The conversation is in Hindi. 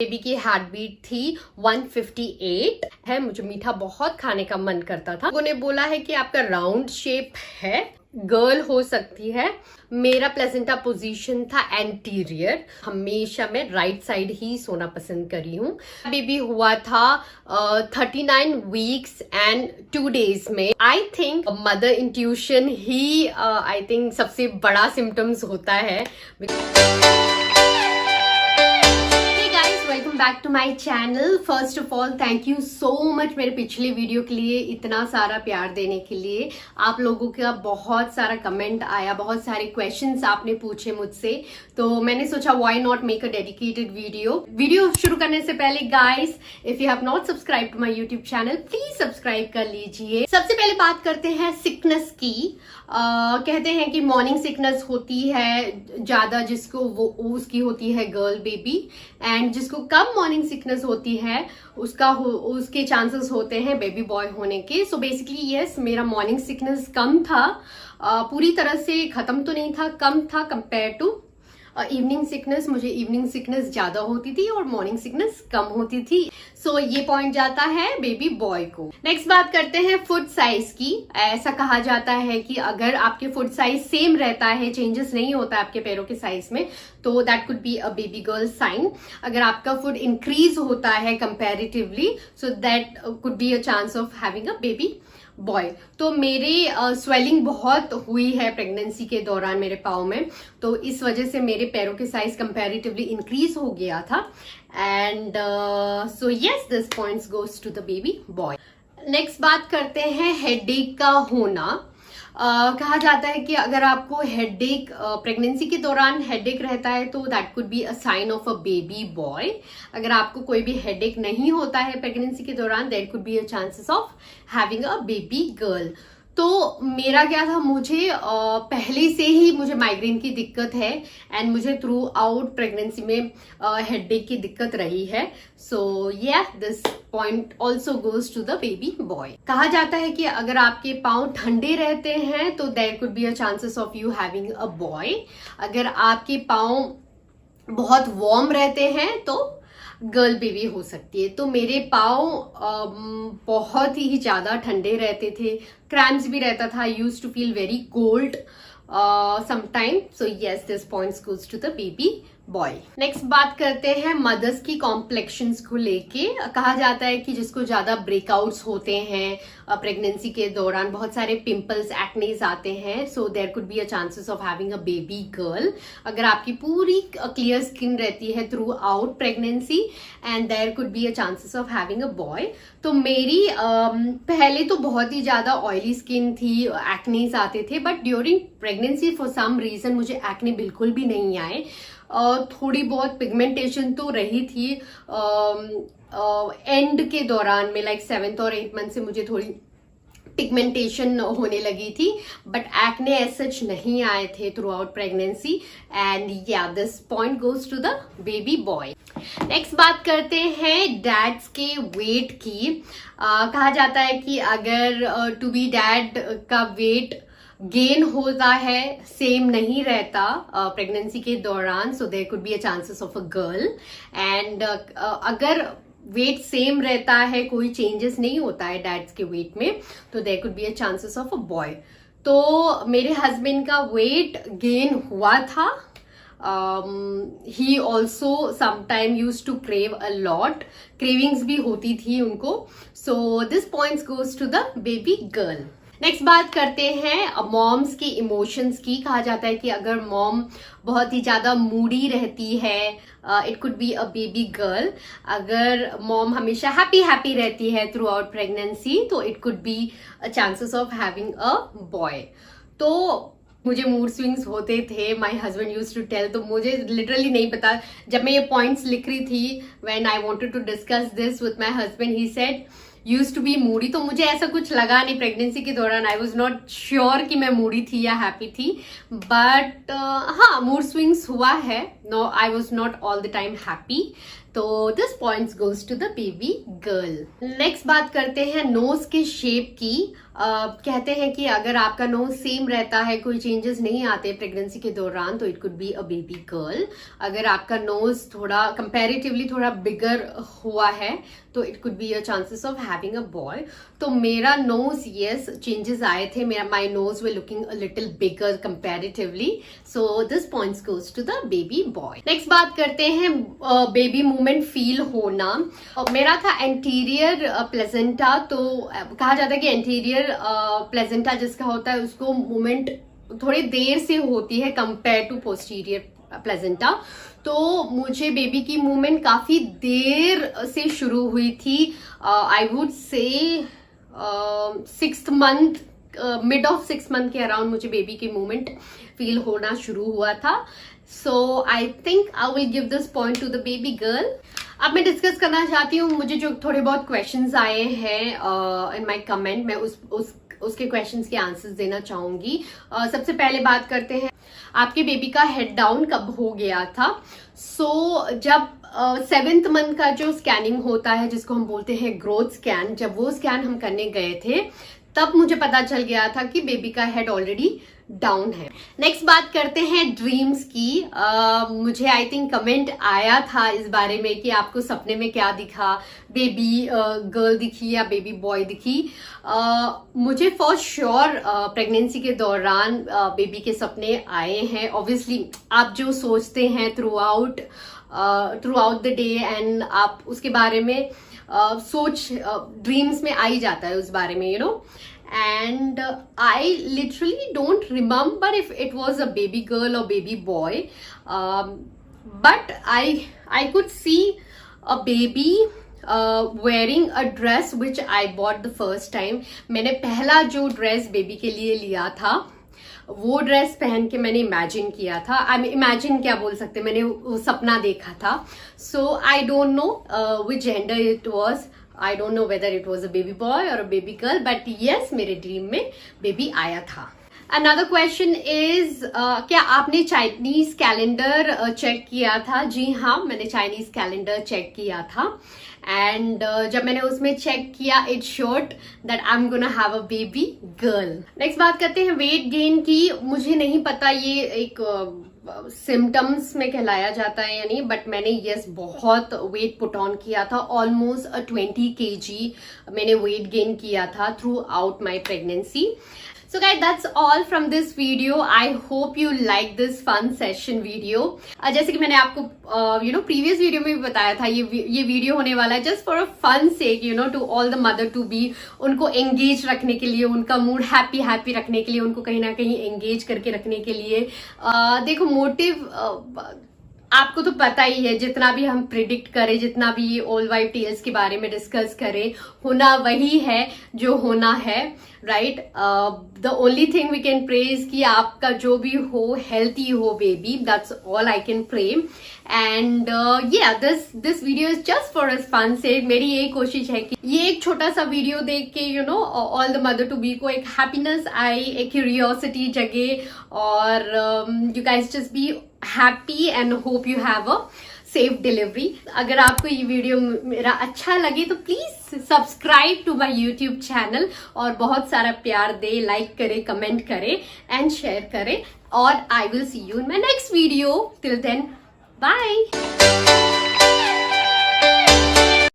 बेबी की हार्ट बीट थी 158 है। मुझे मीठा बहुत खाने का मन करता था। लोगों ने बोला है कि आपका राउंड शेप है, गर्ल हो सकती है। मेरा प्लेसेंटा पोजीशन था एंटीरियर। हमेशा मैं राइट साइड ही सोना पसंद करी हूँ। बेबी हुआ था 39 वीक्स एंड 2 डेज में। आई थिंक मदर इंट्यूशन ही आई थिंक सबसे बड़ा सिम्टम्स होता है। Welcome back to my channel. First of all thank you so much मेरे पिछले वीडियो के लिए इतना सारा प्यार देने के लिए। आप लोगों का बहुत सारा कमेंट आया, बहुत सारे क्वेश्चंस आपने पूछे मुझसे, तो मैंने सोचा why not make a dedicated video शुरू करने से पहले guys, if you have not subscribe to my YouTube channel please subscribe कर लीजिए। सबसे पहले बात करते हैं सिकनेस की। कहते हैं कि मॉर्निंग सिकनेस होती है ज्यादा, जिसको वो उसकी होती है गर्ल बेबी, एंड जिसको कम मॉर्निंग सिकनेस होती है उसके चांसेस होते हैं बेबी बॉय होने के। सो बेसिकली यस, मेरा मॉर्निंग सिकनेस कम था, पूरी तरह से खत्म तो नहीं था, कम था कंपेयर टू इवनिंग सिकनेस। मुझे इवनिंग सिकनेस ज्यादा होती थी और मॉर्निंग सिकनेस कम होती थी। सो ये पॉइंट जाता है बेबी बॉय को। नेक्स्ट बात करते हैं फुट साइज की। ऐसा कहा जाता है कि अगर आपके फुट साइज सेम रहता है, चेंजेस नहीं होता है आपके पैरों के साइज में, तो that could be a baby girl sign. अगर आपका फुट इंक्रीज होता है comparatively, so that could be a chance of having a baby boy. तो मेरे स्वेलिंग बहुत हुई है प्रेगनेंसी के दौरान मेरे पाँव में, तो इस वजह से मेरे पैरों के साइज कंपैरेटिवली इंक्रीज हो गया था। And so yes, this points goes to the baby boy. Next बात करते हैं हेडेक का होना। कहा जाता है कि अगर आपको हेडेक प्रेगनेंसी के दौरान हेडेक रहता है तो that could be a sign of a baby boy. अगर आपको कोई भी हेडेक नहीं होता है प्रेगनेंसी के दौरान, that could be a chances of having a baby girl. तो मेरा क्या था, मुझे पहले से ही मुझे माइग्रेन की दिक्कत है एंड मुझे थ्रू आउट प्रेगनेंसी में हेडेक की दिक्कत रही है। So yeah this point also goes to the baby boy. कहा जाता है कि अगर आपके पाँव ठंडे रहते हैं तो there could be a chances of you having a boy. अगर आपके पाँव बहुत वार्म रहते हैं तो गर्ल बेबी हो सकती है। तो मेरे पाँव बहुत ही ज्यादा ठंडे रहते थे, क्रैम्प्स भी रहता था, used to feel very cold sometime. So yes, this points goes to the baby boy. Next बात करते हैं मदर्स की कॉम्प्लेक्शंस को लेके। कहा जाता है कि जिसको ज्यादा ब्रेकआउट्स होते हैं प्रेगनेंसी के दौरान, बहुत सारे पिंपल्स, एक्नेज आते हैं, so there could be a chances of having a baby girl. अगर आपकी पूरी क्लियर स्किन रहती है throughout pregnancy, and there could be a chances of having a boy. तो मेरी पहले तो बहुत ही ज्यादा ऑयली स्किन थी, एक्नेज आते थे, but during pregnancy for some reason मुझे एक्ने बिल्कुल भी नहीं आए। थोड़ी बहुत पिगमेंटेशन तो रही थी एंड के दौरान में, लाइक 7th और 8th मंथ से मुझे थोड़ी पिगमेंटेशन होने लगी थी, बट एक्ने एज सच नहीं आए थे थ्रू आउट प्रेगनेंसी। एंड या, this point goes to the baby boy. Next बात करते हैं डैड्स के वेट की। कहा जाता है कि अगर टू बी डैड का वेट गेन होता है, सेम नहीं रहता प्रेगनेंसी के दौरान, so there could be a chances of a girl. And अगर वेट सेम रहता है, कोई चेंजेस नहीं होता है डैड्स के वेट में, तो there could be a chances of a boy. तो मेरे हस्बैंड का वेट गेन हुआ था। He also sometime use to crave a lot, cravings भी होती थी उनको। So this points goes to the baby girl. Next बात करते हैं मॉम्स की इमोशंस की। कहा जाता है कि अगर मॉम बहुत ही ज्यादा मूडी रहती है, it could be a baby girl. अगर मॉम हमेशा हैप्पी रहती है थ्रू आउट प्रेगनेंसी, तो it could be chances of having a boy. तो मुझे मूड स्विंग्स होते थे, my husband use to tell, तो मुझे लिटरली नहीं पता। जब मैं ये पॉइंट्स लिख रही थी, when I wanted to discuss this with my husband, he said use to be moody. तो मुझे ऐसा कुछ लगा नहीं प्रेगनेंसी के दौरान। आई वॉज नॉट श्योर कि मैं मूडी थी या हैप्पी थी, बट हाँ, मूड स्विंग्स हुआ है। No, I was not all the time happy. तो this points goes to the baby girl. Next बात करते हैं नोज के शेप की। कहते हैं कि अगर आपका नोज सेम रहता है, कोई चेंजेस नहीं आते प्रेगनेंसी के दौरान, तो it could be a baby girl. अगर आपका नोज थोड़ा कंपैरेटिवली थोड़ा बिगर हुआ है तो it could be a chances of having a boy. तो मेरा नोज यस चेंजेस आए थे, मेरा my nose way looking a little bigger comparatively, so this points goes to the baby boy. Next बात करते हैं बेबी मूवमेंट फील होना। मेरा था एंटीरियर प्लेजेंटा, तो कहा जाता है कि एंटीरियर प्लेजेंटा जिसका होता है उसको मूवमेंट थोड़ी देर से होती है कंपेयर टू पोस्टीरियर प्लेजेंटा। तो मुझे बेबी की मूवमेंट काफी देर से शुरू हुई थी। आई would say 6th month, mid of 6th month के अराउंड मुझे बेबी की मूवमेंट फील होना शुरू हुआ था। So I think I will give this point to the baby girl. अब मैं डिस्कस करना चाहती हूँ, मुझे जो थोड़े बहुत क्वेश्चंस आए हैं इन माय कमेंट, मैं उसके क्वेश्चंस के आंसर्स देना चाहूंगी। सबसे पहले बात करते हैं, आपके बेबी का हेड डाउन कब हो गया था? जब 7th मंथ का जो स्कैनिंग होता है जिसको हम बोलते हैं ग्रोथ स्कैन, जब वो स्कैन हम करने गए थे तब मुझे पता चल गया था कि बेबी का हेड ऑलरेडी डाउन है। नेक्स्ट बात करते हैं ड्रीम्स की। मुझे आई थिंक कमेंट आया था इस बारे में कि आपको सपने में क्या दिखा, बेबी गर्ल दिखी या बेबी बॉय दिखी। मुझे फॉर श्योर प्रेगनेंसी के दौरान बेबी के सपने आए हैं। ऑब्वियसली आप जो सोचते हैं through out the day and आप उसके बारे में सोच ड्रीम्स में आ ही जाता है उस बारे में, you know. And I literally don't remember if it was a baby girl or baby boy, but I could see a baby wearing a dress which I bought the first time. मैंने पहला जो ड्रेस बेबी के लिए लिया था वो ड्रेस पहन के मैंने इमेजिन किया था। इमेजिन क्या बोल सकते, मैंने वो सपना देखा था। So I don't know which gender it was, I don't know whether it was a baby boy or a baby girl, but yes, मेरे ड्रीम में बेबी आया था। Another question is, क्या आपने चाइनीज कैलेंडर चेक किया था? जी हाँ, मैंने चाइनीज कैलेंडर चेक किया था एंड जब मैंने उसमें चेक किया it showed that I am gonna have a baby girl. Next बात करते हैं वेट गेन की। मुझे नहीं पता ये एक सिम्टम्स में कहलाया जाता है या नहीं, बट मैंने यस बहुत वेट पुट ऑन किया था। ऑलमोस्ट 20 kg मैंने वेट गेन किया था through out my pregnancy. So guys, that's all from this video. I hope you like this fun session video. जैसे कि मैंने आपको प्रीवियस वीडियो में भी बताया था, ये वीडियो होने वाला है just for a fun sake, to all the mother to be, उनको एंगेज रखने के लिए, उनका मूड हैप्पी रखने के लिए, उनको कहीं ना कहीं एंगेज करके रखने के लिए। देखो मोटिव आपको तो पता ही है, जितना भी हम प्रिडिक्ट करें, जितना भी ऑल वाइफ टेल्स के बारे में डिस्कस करें, होना वही है जो होना है, right. The only thing we can pray is कि आपका जो भी हो हेल्थी हो baby, that's all I can pray. And या this video is just for us fun से। मेरी यही कोशिश है कि ये एक छोटा सा वीडियो देख के all the mother to be को एक हैप्पीनेस आई, एक क्यूरियोसिटी जगे, और you guys just be happy and hope you have a safe delivery. अगर आपको ये वीडियो मेरा अच्छा लगे तो please subscribe to my YouTube channel और बहुत सारा प्यार दे, लाइक करे, कमेंट करे एंड शेयर करे, और I will see you in my next video. Till then, bye.